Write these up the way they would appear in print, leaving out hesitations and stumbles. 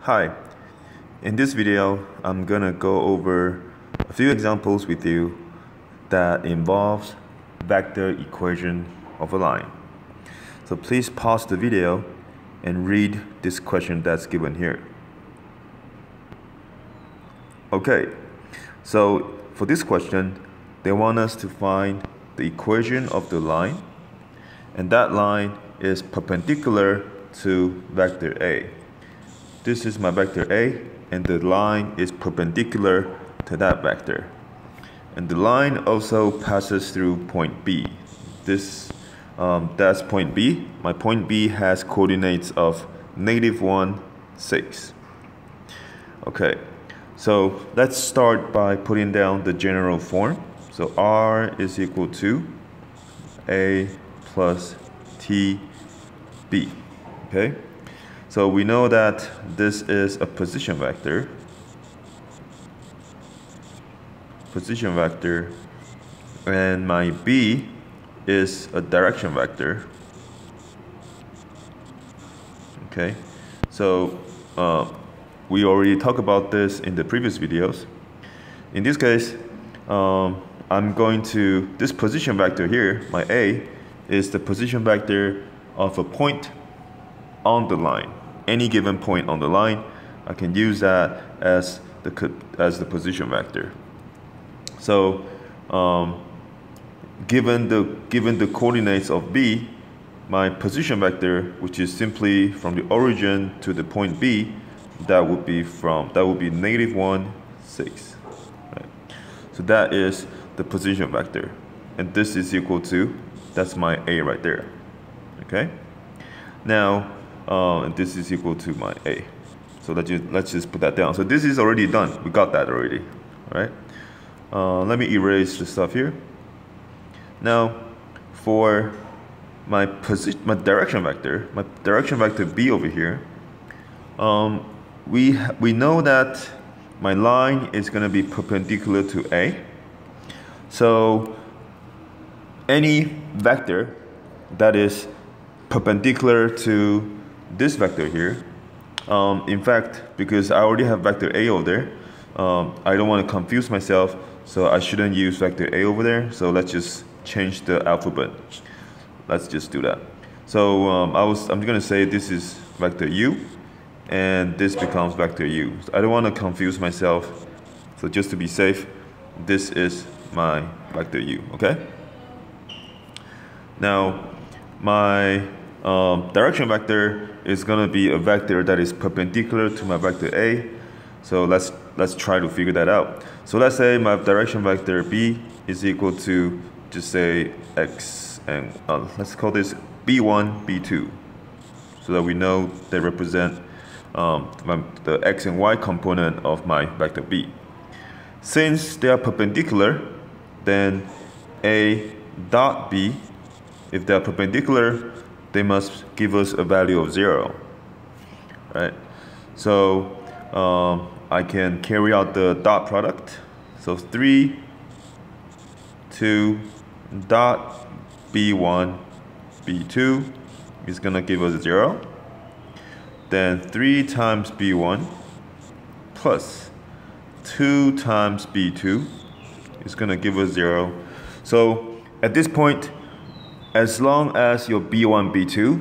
Hi, in this video I'm gonna go over a few examples with you that involves vector equation of a line. So please pause the video and read this question that's given here. Okay, so for this question they want us to find the equation of the line, and that line is perpendicular to vector A. This is my vector A, and the line is perpendicular to that vector. And the line also passes through point B. That's point B. My point B has coordinates of -1, 6. Okay, so let's start by putting down the general form. So R is equal to A plus TB. Okay. So we know that this is a position vector. And my B is a direction vector. Okay, so we already talked about this in the previous videos. In this case, this position vector here, my A, is the position vector of a point on the line. Any given point on the line, I can use that as the position vector. So given the coordinates of B, my position vector, which is simply from the origin to the point B, that would be -1, 6. Right? So that is the position vector, and this is equal to, that's my A right there. Okay, now and this is equal to my A. So let's just put that down. So this is already done. We got that already. All right. Let me erase the stuff here. Now, for my direction vector B over here, we know that my line is going to be perpendicular to A. So any vector that is perpendicular to this vector here, in fact, because I already have vector A over there, I don't want to confuse myself, so I shouldn't use vector A over there. So let's just change the alphabet. Let's just do that. So I'm going to say this is vector U, and this becomes vector U. So I don't want to confuse myself, so just to be safe, this is my vector U. Okay. Now my direction vector is going to be a vector that is perpendicular to my vector A. So let's try to figure that out. So let's say my direction vector B is equal to, just say X, and let's call this B1, B2, so that we know they represent the X and Y component of my vector B. Since they are perpendicular, then A dot B, if they are perpendicular, they must give us a value of 0, right? So I can carry out the dot product. So 3, 2, dot B1, B2 is gonna give us 0. Then 3 times B1 plus 2 times B2 is gonna give us 0. So at this point, as long as your B1, B2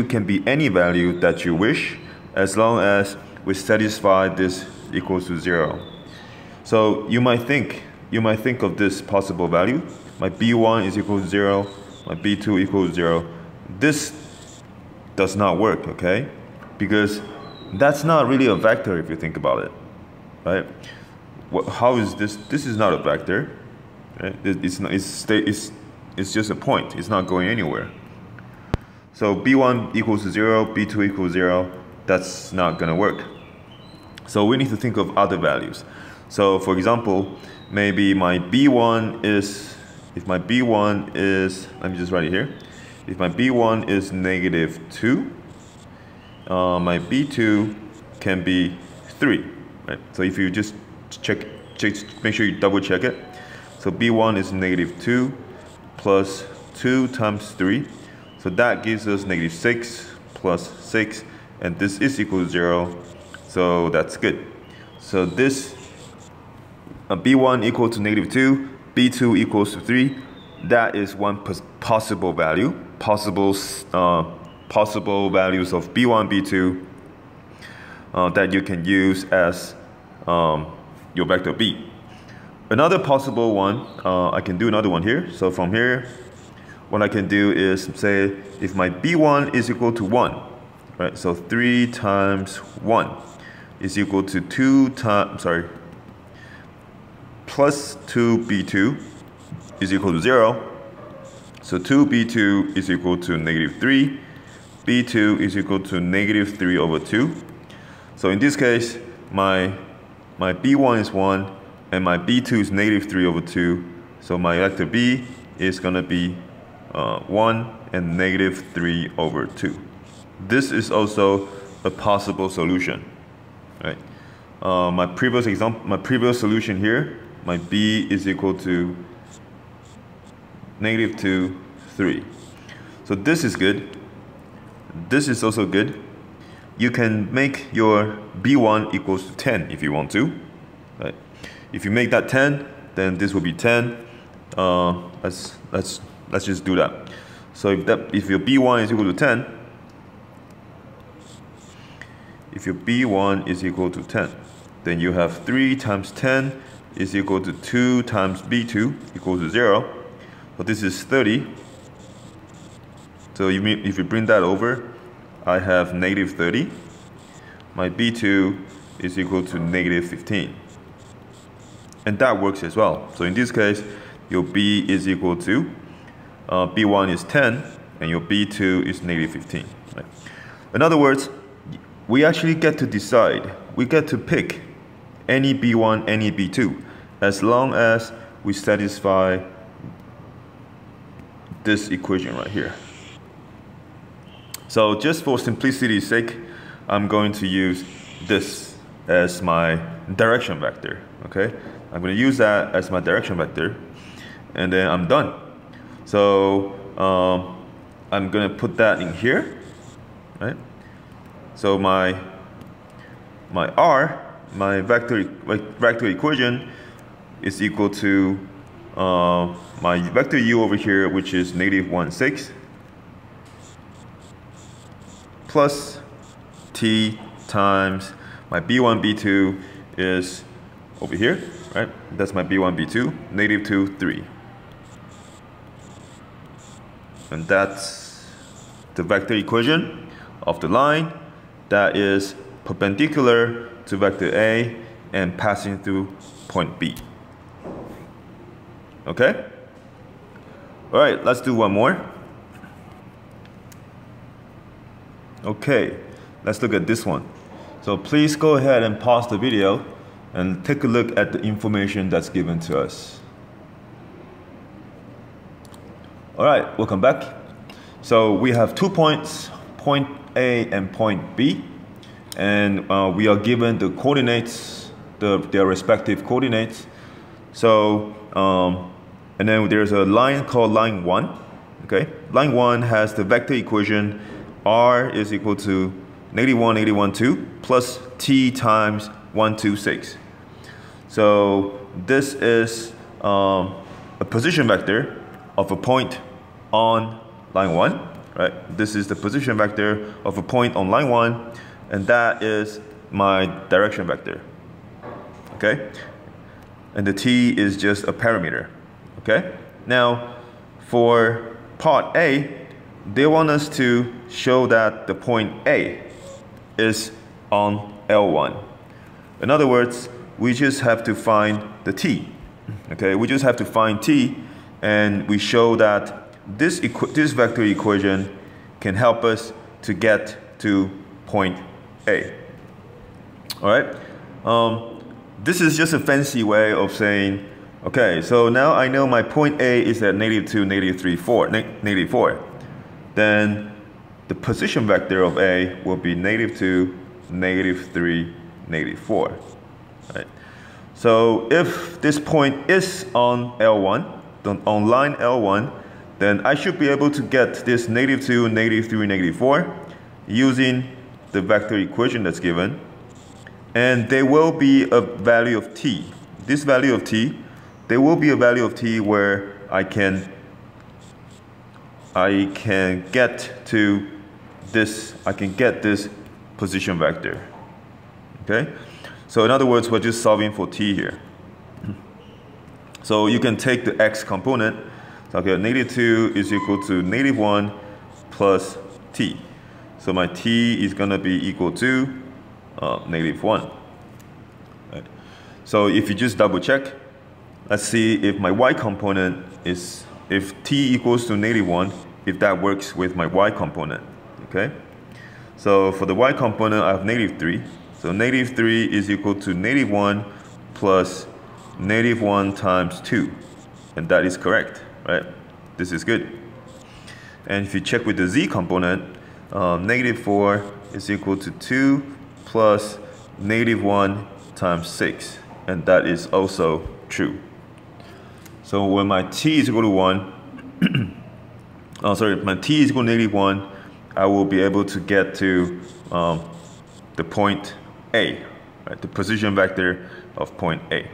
can be any value that you wish, as long as we satisfy this equals to 0. So you might think of this possible value. My B1 is equal to 0, my B2 equals 0. This does not work, okay? Because that's not really a vector if you think about it, right? How is this? This is not a vector. Right? It's just a point. It's not going anywhere. So B1 equals to 0, B2 equals 0. That's not gonna work. So we need to think of other values. So for example, maybe my B1 is, let me just write it here. If my B1 is -2, my B2 can be 3. Right? So if you just check, make sure you double check it. So B1 is -2 plus 2 times 3. So that gives us -6 plus 6 and this is equal to 0, so that's good. So this b1 equal to -2, b2 equals to 3. That is one possible value, possible values of b1, b2 that you can use as your vector b. Another possible one, I can do another one here. So from here, what I can do is say if my b1 is equal to 1, right? So 3 times 1 is equal to 2 times, plus 2b2 is equal to 0. So 2b2 is equal to -3. b2 is equal to -3 over 2. So in this case, my b1 is 1 and my b2 is -3 over 2. So my vector b is going to be 1 and -3 over 2. This is also a possible solution, right? My previous solution here, my b is equal to -2, 3. So this is good. This is also good. You can make your b1 equals to 10 if you want to, right? If you make that 10, then this will be 10. Let's just do that. So if your b1 is equal to 10, if your b1 is equal to 10, then you have 3 times 10 is equal to 2 times b2 equals to 0. So this is 30. So if you bring that over, I have -30. My b2 is equal to -15. And that works as well. So in this case, your b is equal to, b1 is 10, and your b2 is -15. Right? In other words, we actually get to decide. We get to pick any b1, any b2, as long as we satisfy this equation right here. So just for simplicity's sake, I'm going to use this as my direction vector, okay? I'm going to use that as my direction vector, and then I'm done. So I'm going to put that in here, right? So my R, my vector equation is equal to my vector u over here, which is -1, 6, plus t times my b1, b2 is over here, right? That's my b1, b2, -2, 3. And that's the vector equation of the line that is perpendicular to vector A and passing through point B. Okay? All right, let's do one more. Okay, let's look at this one. So please go ahead and pause the video and take a look at the information that's given to us. All right, welcome back. So we have 2 points, point A and point B, and we are given the coordinates, their respective coordinates. So, and then there's a line called line 1, okay? Line 1 has the vector equation R is equal to -1, 2 plus t times 1, 2, 6. So this is a position vector of a point on line 1, right? This is the position vector of a point on line 1, and that is my direction vector, okay? And the t is just a parameter, okay? Now, for part A, they want us to show that the point A is on L1. In other words, we just have to find the t, okay? We just have to find t, and we show that this vector equation can help us to get to point A. All right? This is just a fancy way of saying, okay, so now I know my point A is at -2, -3, 4, -4. Then the position vector of A will be -2, -3, -4. Right? So if this point is on L1, on line L1, then I should be able to get this -2, -3, -4 using the vector equation that's given, and there will be a value of t. This value of t, there will be a value of t where I can get to this, I can get this position vector. Okay? So in other words, we're just solving for t here. So you can take the x component. So okay, -2 is equal to -1 plus t. So my t is going to be equal to -1. Right. So if you just double check, let's see if my y component is, if t equals to -1, if that works with my y component. Okay. So for the y component, I have -3. So -3 is equal to -1 plus -1 times 2. And that is correct, right? This is good. And if you check with the z component, -4 is equal to 2 plus -1 times 6. And that is also true. So when my t is equal to 1, my t is equal to -1, I will be able to get to the point A, right? The position vector of point A.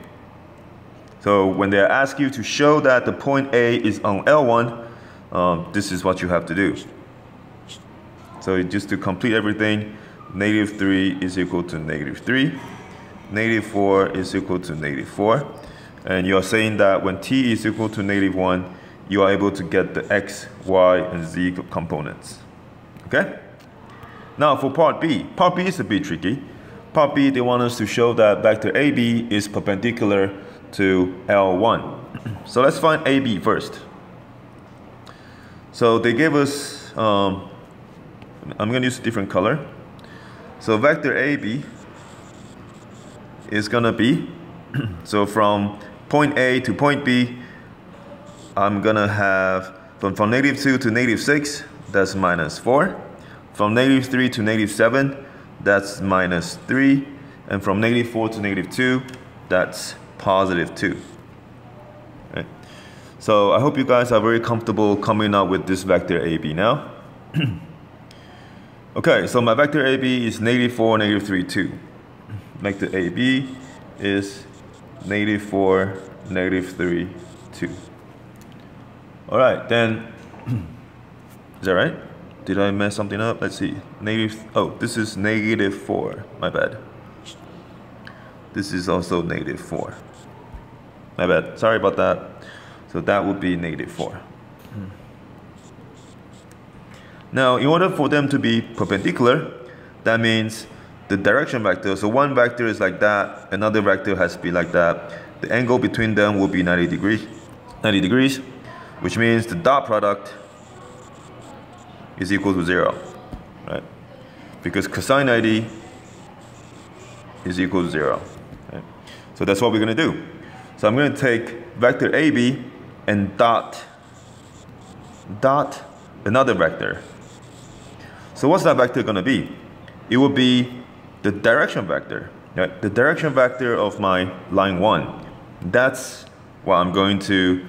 So when they ask you to show that the point A is on L1, this is what you have to do. So just to complete everything, -3 is equal to -3, -4 is equal to -4, and you're saying that when t is equal to -1, you are able to get the x, y, and z components. Okay? Now for part B. Part B is a bit tricky. Part B, they want us to show that vector AB is perpendicular to L1. So let's find AB first. So they gave us, I'm going to use a different color. So vector AB is going to be, so from point A to point B, I'm going to have, from -2 to -6, that's -4. From -3 to -7, that's -3. And from -4 to -2, that's +2. Right. So I hope you guys are very comfortable coming up with this vector AB now. Okay, so my vector AB is -4, -3, 2. Vector AB is -4, -3, 2. All right, then, is that right? Did I mess something up? Let's see. Oh, this is -4. My bad. This is also -4. My bad. Sorry about that. So that would be -4. Now, in order for them to be perpendicular, that means the direction vector. So one vector is like that. Another vector has to be like that. The angle between them will be 90 degrees. 90 degrees, which means the dot product is equal to 0, right? Because cosine 90 is equal to 0. Right? So that's what we're going to do. So I'm going to take vector AB and dot another vector. So what's that vector going to be? It will be the direction vector. Right? The direction vector of my line 1. That's what I'm going to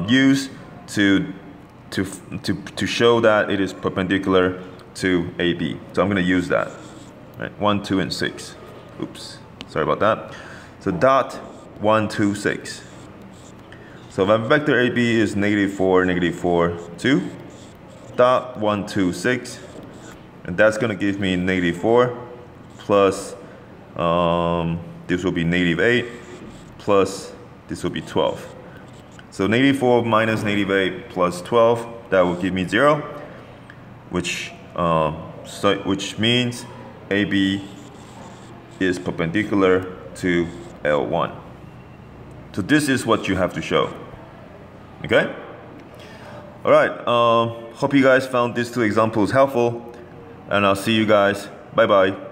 use to show that it is perpendicular to AB. So I'm going to use that. Right? 1, 2, and 6. Oops, sorry about that. So dot 1, 2, 6. So my vector AB is -4, -4, 2. Dot 1, 2, 6. And that's going to give me -4 plus, this will be -8 plus, this will be 12. So -4 minus -8 plus 12, that will give me 0, which means AB is perpendicular to L1. So this is what you have to show. Okay? All right. Hope you guys found these two examples helpful, and I'll see you guys. Bye-bye.